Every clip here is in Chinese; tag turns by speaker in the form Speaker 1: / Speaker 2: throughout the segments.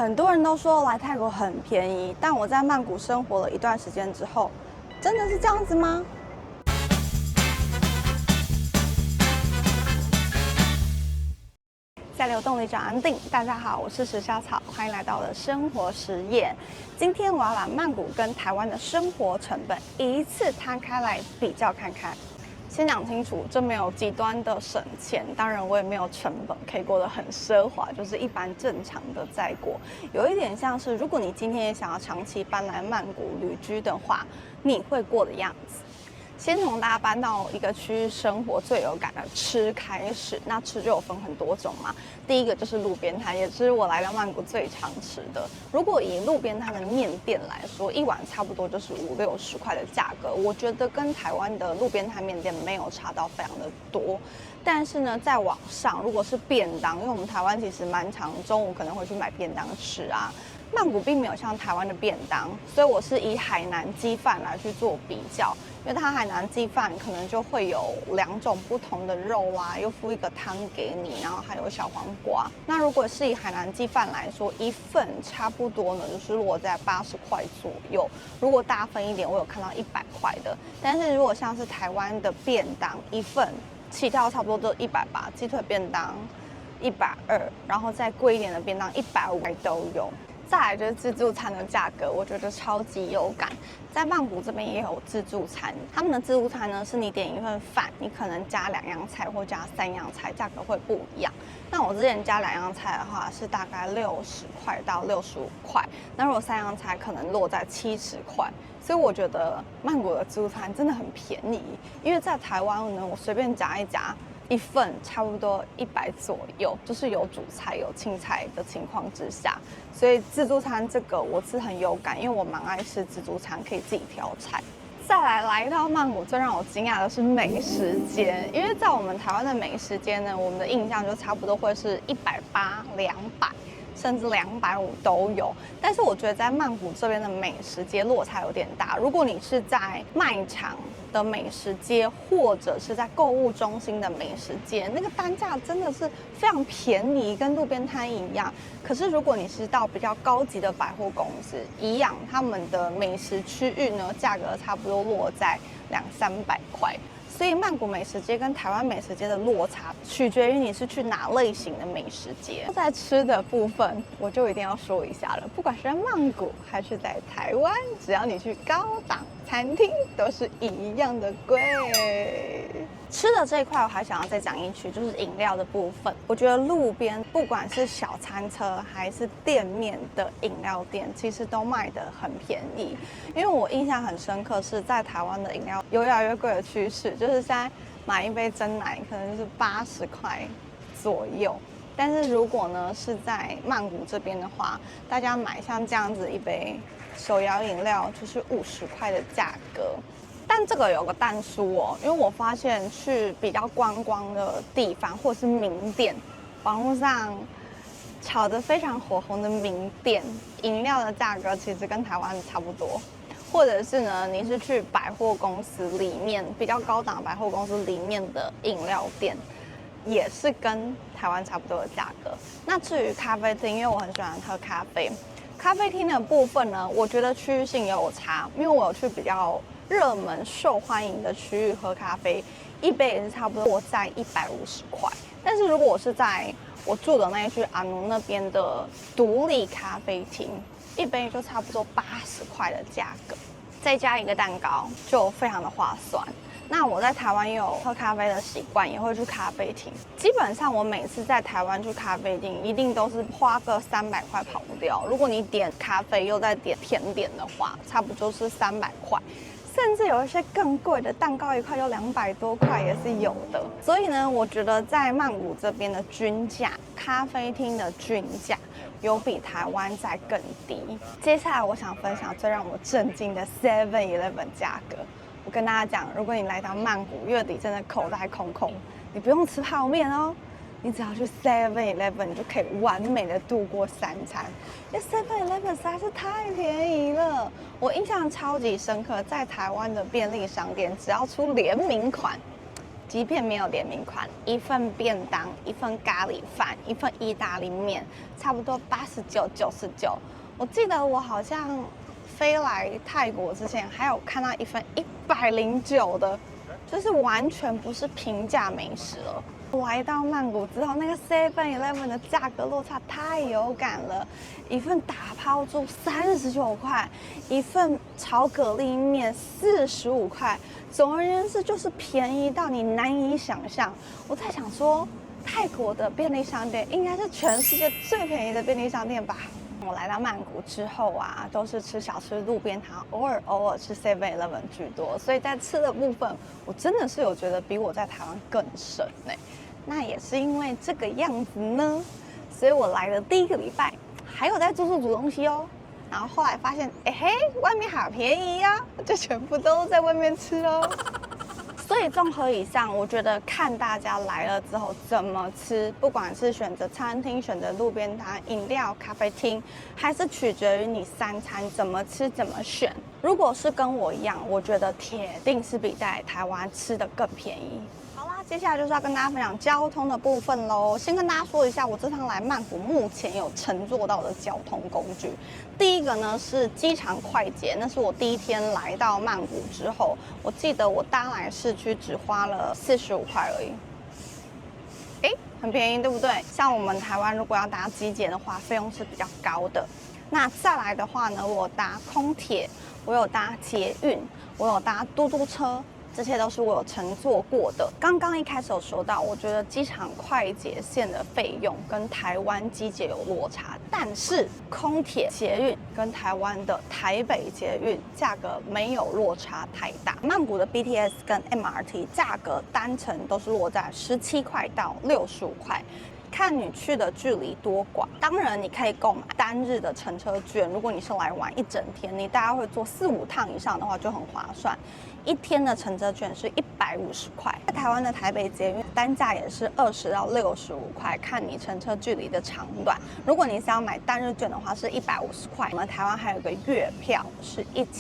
Speaker 1: 很多人都说来泰国很便宜，但我在曼谷生活了一段时间之后，真的是这样子吗？下流动力转安定，大家好，我是石小草，欢迎来到我的生活实验。今天我要把曼谷跟台湾的生活成本一次摊开来比较看看。先讲清楚，这没有极端的省钱，当然我也没有成本，可以过得很奢华，就是一般正常的在过。有一点像是，如果你今天也想要长期搬来曼谷旅居的话，你会过的样子。先从大家搬到一个区域生活最有感的吃开始，那吃就有分很多种嘛。第一个就是路边摊，也是我来到曼谷最常吃的。如果以路边摊的面店来说，一碗差不多就是50-60块的价格，我觉得跟台湾的路边摊面店没有差到非常的多。但是呢，在网上如果是便当，因为我们台湾其实蛮常中午可能会去买便当吃啊。曼谷并没有像台湾的便当，所以我是以海南鸡饭来去做比较，因为它海南鸡饭可能就会有2种不同的肉啊，又附一个汤给你，然后还有小黄瓜。那如果是以海南鸡饭来说，一份差不多呢，就是落在80块左右。如果大份一点，我有看到100块的。但是如果像是台湾的便当，一份起跳差不多都180，鸡腿便当120，然后再贵一点的便当150都有。再来就是自助餐的价格，我觉得超级有感。在曼谷这边也有自助餐，他们的自助餐呢是你点一份饭，你可能加2样菜或加3样菜，价格会不一样。那我之前加2样菜的话是大概60块到65块，那如果3样菜可能落在70块。所以我觉得曼谷的自助餐真的很便宜，因为在台湾呢，我随便夹一夹，一份差不多100左右，就是有主菜有青菜的情况之下，所以自助餐这个我是很有感，因为我蛮爱吃自助餐，可以自己挑菜。再来到曼谷，最让我惊讶的是美食街，因为在我们台湾的美食街呢，我们的印象就差不多会是180、200。甚至250都有，但是我觉得在曼谷这边的美食街落差有点大。如果你是在卖场的美食街，或者是在购物中心的美食街，那个单价真的是非常便宜，跟路边摊一样。可是如果你是到比较高级的百货公司，一样，他们的美食区域呢，价格差不多落在200-300块。所以曼谷美食街跟台湾美食街的落差，取决于你是去哪类型的美食街。在吃的部分，我就一定要说一下了，不管是在曼谷还是在台湾，只要你去高档餐厅，都是一样的贵。吃的这一块，我还想要再讲一句，就是饮料的部分。我觉得路边不管是小餐车还是店面的饮料店，其实都卖得很便宜。因为我印象很深刻，是在台湾的饮料有越来越贵的趋势，就是现在买一杯珍奶可能就是80块左右。但是如果呢是在曼谷这边的话，大家买像这样子一杯手摇饮料，就是50块的价格。但这个有个但书哦，因为我发现去比较观光的地方或是名店，网络上炒得非常火红的名店，饮料的价格其实跟台湾差不多。或者是呢，你是去百货公司里面比较高档百货公司里面的饮料店，也是跟台湾差不多的价格。那至于咖啡厅，因为我很喜欢喝咖啡，咖啡厅的部分呢，我觉得区域性也有差，因为我有去比较热门受欢迎的区域喝咖啡，一杯也是差不多在150块。但是如果我是在我住的那一区阿努那边的独立咖啡厅，一杯就差不多80块的价格，再加一个蛋糕就非常的划算。那我在台湾也有喝咖啡的习惯，也会去咖啡厅。基本上我每次在台湾去咖啡厅，一定都是花个300块跑不掉。如果你点咖啡又再点甜点的话，差不多是300块。甚至有一些更贵的蛋糕，一块就200多块也是有的。所以呢，我觉得在曼谷这边的均价，咖啡厅的均价有比台湾再更低。接下来我想分享最让我震惊的 7-Eleven 价格。我跟大家讲，如果你来到曼谷，月底真的口袋空空，你不用吃泡面哦。你只要去 7-Eleven， 你就可以完美的度过3餐。因为 7-Eleven 实在是太便宜了，我印象超级深刻，在台湾的便利商店，只要出联名款，即便没有联名款，一份便当、一份咖喱饭、一份意大利面，差不多89、99。我记得我好像飞来泰国之前，还有看到一份109的，就是完全不是平价美食了。来到曼谷之后，那个 7-Eleven 的价格落差太有感了，一份打抛猪39块，一份炒蛤蜊面45块，总而言之就是便宜到你难以想象。我在想说，泰国的便利商店应该是全世界最便宜的便利商店吧？我来到曼谷之后啊，都是吃小吃路边摊，偶尔吃 7-Eleven 居多，所以在吃的部分，我真的是有觉得比我在台湾更省呢。那也是因为这个样子呢，所以我来的第一个礼拜还有在住宿煮东西哦。然后后来发现，哎嘿，外面好便宜呀，就全部都在外面吃喽。所以综合以上，我觉得看大家来了之后怎么吃，不管是选择餐厅、选择路边摊、饮料、咖啡厅，还是取决于你3餐怎么吃、怎么选。如果是跟我一样，我觉得铁定是比在台湾吃的更便宜。好啦，接下来就是要跟大家分享交通的部分喽。先跟大家说一下，我这趟来曼谷目前有乘坐到的交通工具。第一个呢是机场快捷，那是我第一天来到曼谷之后，我记得我搭来市区只花了45块而已。很便宜，对不对？像我们台湾如果要搭机捷的话，费用是比较高的。那再来的话呢，我搭空铁，我有搭捷运，我有搭嘟嘟车。这些都是我有乘坐过的。刚刚一开始有说到，我觉得机场快捷线的费用跟台湾机捷有落差，但是空铁捷运跟台湾的台北捷运价格没有落差太大。曼谷的 BTS 跟 MRT 价格单程都是落在17块到65块。看你去的距离多广，当然你可以购买单日的乘车券。如果你是来玩1整天，你大概会坐4-5趟以上的话，就很划算。1天的乘车券是150块。在台湾的台北捷运单价也是20到65块，看你乘车距离的长短。如果你是要买单日券的话，是150块。我们台湾还有个月票是1200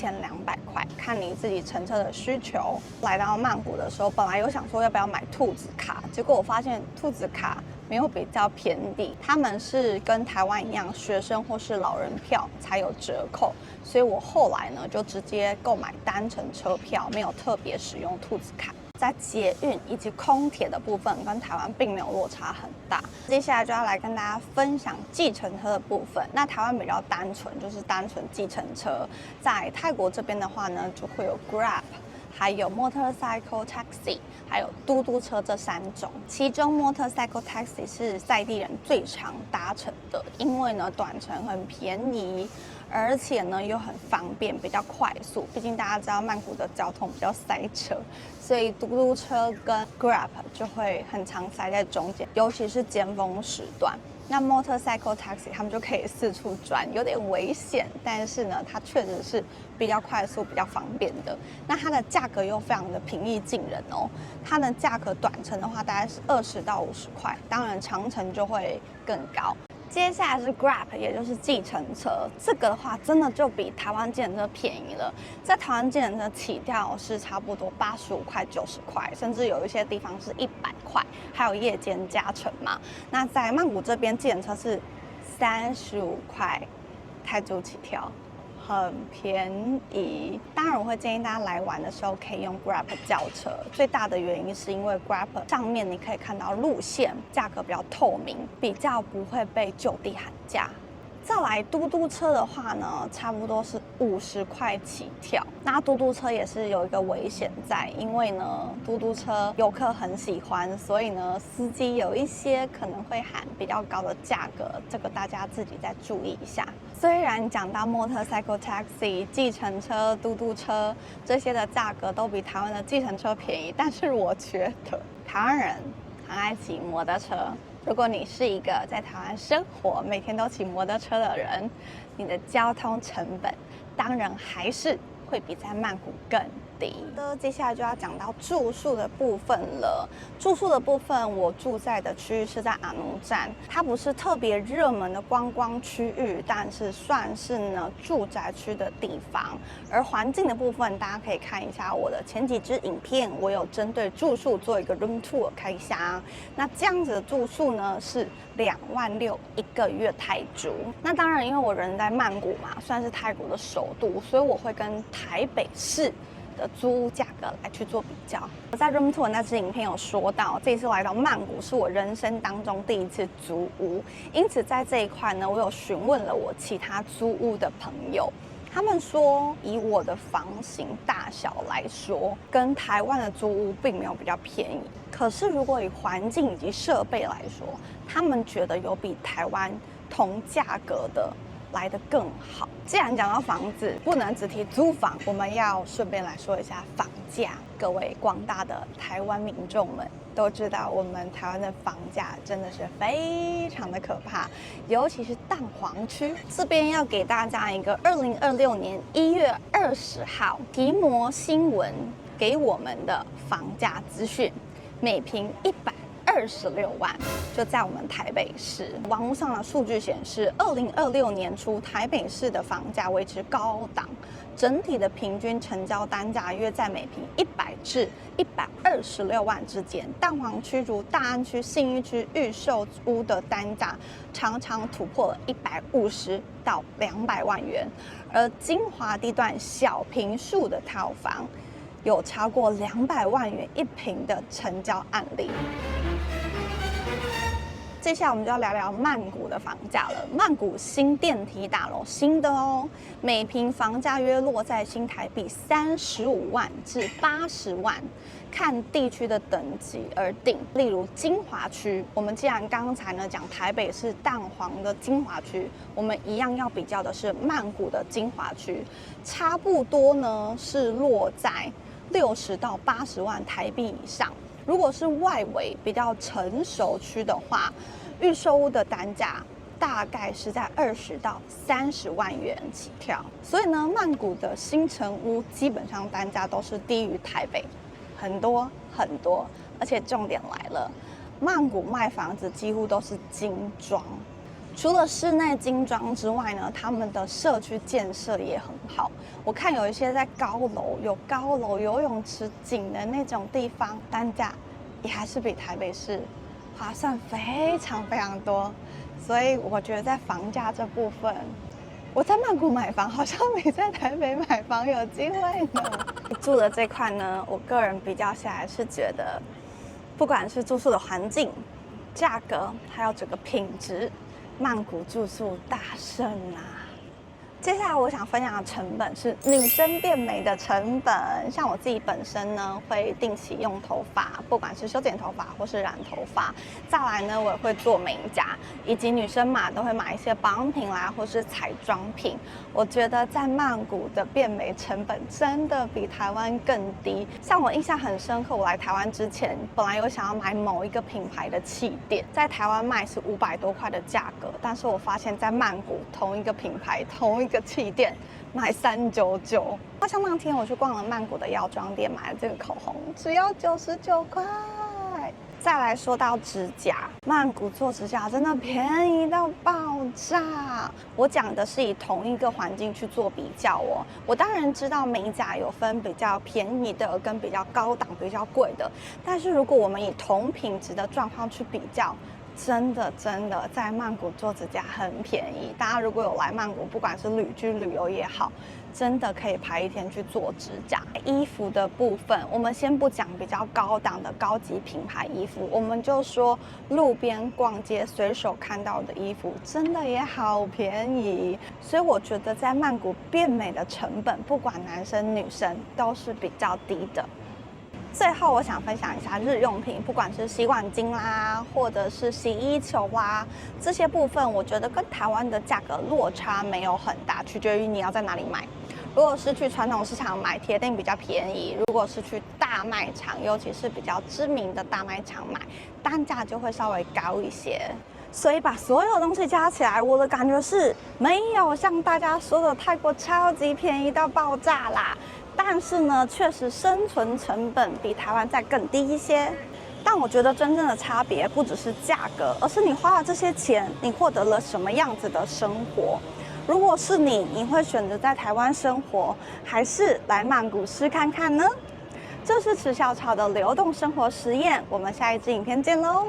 Speaker 1: 块，看你自己乘车的需求。来到曼谷的时候，本来有想说要不要买兔子卡，结果我发现兔子卡没有比较便宜，他们是跟台湾一样，学生或是老人票才有折扣，所以我后来呢就直接购买单程车票，没有特别使用兔子卡。在捷运以及空铁的部分跟台湾并没有落差很大。接下来就要来跟大家分享计程车的部分。那台湾比较单纯，就是单纯计程车。在泰国这边的话呢，就会有 Grab。还有 motorcycle taxi， 还有嘟嘟车这3种。其中 motorcycle taxi 是在地人最常搭乘的，因为呢短程很便宜，而且呢又很方便，比较快速。毕竟大家知道曼谷的交通比较塞车，所以嘟嘟车跟 Grab 就会很常塞在中间，尤其是尖峰时段。那 motorcycle taxi 他们就可以四处转，有点危险，但是呢，它确实是比较快速、比较方便的。那它的价格又非常的平易近人哦。它的价格短程的话大概是20到50块，当然长程就会更高。接下来是 Grab， 也就是计程车，这个的话真的就比台湾计程车便宜了。在台湾计程车起跳是差不多85块、90块，甚至有一些地方是100块，还有夜间加成嘛。那在曼谷这边计程车是35块泰铢起跳，很便宜。当然，我会建议大家来玩的时候可以用 Grab 叫车。最大的原因是因为 Grab 上面你可以看到路线，价格比较透明，比较不会被就地喊价。再来嘟嘟车的话呢，差不多是50块起跳。那嘟嘟车也是有一个危险在，因为呢，嘟嘟车游客很喜欢，所以呢，司机有一些可能会喊比较高的价格，这个大家自己再注意一下。虽然讲到 motorcycle taxi、计程车、嘟嘟车这些的价格都比台湾的计程车便宜，但是我觉得台湾人很爱骑摩托车。如果你是一个在台湾生活、每天都骑摩托车的人，你的交通成本当然还是会比在曼谷更低。接下来就要讲到住宿的部分了。住宿的部分，我住在的区域是在阿奴站，它不是特别热门的观光区域，但是算是呢住宅区的地方。而环境的部分，大家可以看一下我的前几支影片，我有针对住宿做一个 room tour 开箱。那这样子的住宿呢是26000一个月泰铢。那当然，因为我人在曼谷嘛，算是泰国的首都，所以我会跟台北市的租屋价格来去做比较。我在 Room Tour 那支影片有说到，这一次来到曼谷是我人生当中第一次租屋，因此在这一块呢，我有询问了我其他租屋的朋友。他们说，以我的房型大小来说，跟台湾的租屋并没有比较便宜。可是如果以环境以及设备来说，他们觉得有比台湾同价格的来得更好。既然讲到房子，不能只提租房，我们要顺便来说一下房价。各位广大的台湾民众们都知道，我们台湾的房价真的是非常的可怕，尤其是蛋黄区。这边要给大家一个2026年1月20号提摩新闻给我们的房价资讯，每平126万，就在我们台北市。网络上的数据显示，2026年初台北市的房价维持高档，整体的平均成交单价约在每平100至126万之间。蛋黄区如大安区、信义区预售屋的单价常常突破了150到200万元，而精华地段小坪数的套房有超过200万元一坪的成交案例。接下来我们就要聊聊曼谷的房价了。曼谷新电梯大楼，新的哦，每坪房价约落在新台币35万至80万，看地区的等级而定。例如精华区，我们既然刚才呢讲台北是蛋黄的精华区，我们一样要比较的是曼谷的精华区，差不多呢是落在60到80万台币以上。如果是外围比较成熟区的话，预售屋的单价大概是在20到30万元起跳。所以呢，曼谷的新成屋基本上单价都是低于台北很多很多。而且重点来了，曼谷卖房子几乎都是精装。除了室内精装之外呢，他们的社区建设也很好。我看有一些在有高楼游泳池景的那种地方，单价也还是比台北市划算非常非常多。所以我觉得在房价这部分，我在曼谷买房好像比在台北买房有机会呢。住的这块呢，我个人比较下来是觉得，不管是住宿的环境、价格，还有整个品质，曼谷住宿大胜啊！接下来我想分享的成本是女生变美的成本。像我自己本身呢，会定期用头发，不管是修剪头发或是染头发。再来呢，我也会做美甲，以及女生嘛都会买一些保养品啦，或是彩妆品。我觉得在曼谷的变美成本真的比台湾更低。像我印象很深刻，我来台湾之前，本来有想要买某一个品牌的气垫，在台湾卖是500多块的价格，但是我发现在曼谷同一个品牌同一个气垫买399。像那天我去逛了曼谷的药妆店，买了这个口红，只要99块。再来说到指甲，曼谷做指甲真的便宜到爆炸。我讲的是以同一个环境去做比较哦。我当然知道美甲有分比较便宜的跟比较高档、比较贵的，但是如果我们以同品质的状况去比较，真的在曼谷做指甲很便宜。大家如果有来曼谷，不管是旅居旅游也好，真的可以排一天去做指甲。衣服的部分，我们先不讲比较高档的高级品牌衣服，我们就说路边逛街随手看到的衣服，真的也好便宜。所以我觉得在曼谷变美的成本，不管男生女生都是比较低的。最后我想分享一下日用品，不管是洗碗巾啦，或者是洗衣球啦，这些部分我觉得跟台湾的价格落差没有很大，取决于你要在哪里买。如果是去传统市场买，铁定比较便宜；如果是去大卖场，尤其是比较知名的大卖场买，单价就会稍微高一些。所以把所有东西加起来，我的感觉是没有像大家说的泰国超级便宜到爆炸啦。但是呢，确实生存成本比台湾再更低一些。但我觉得真正的差别不只是价格，而是你花了这些钱，你获得了什么样子的生活。如果是你，你会选择在台湾生活，还是来曼谷试看看呢？这是池小草的流动生活实验，我们下一支影片见喽。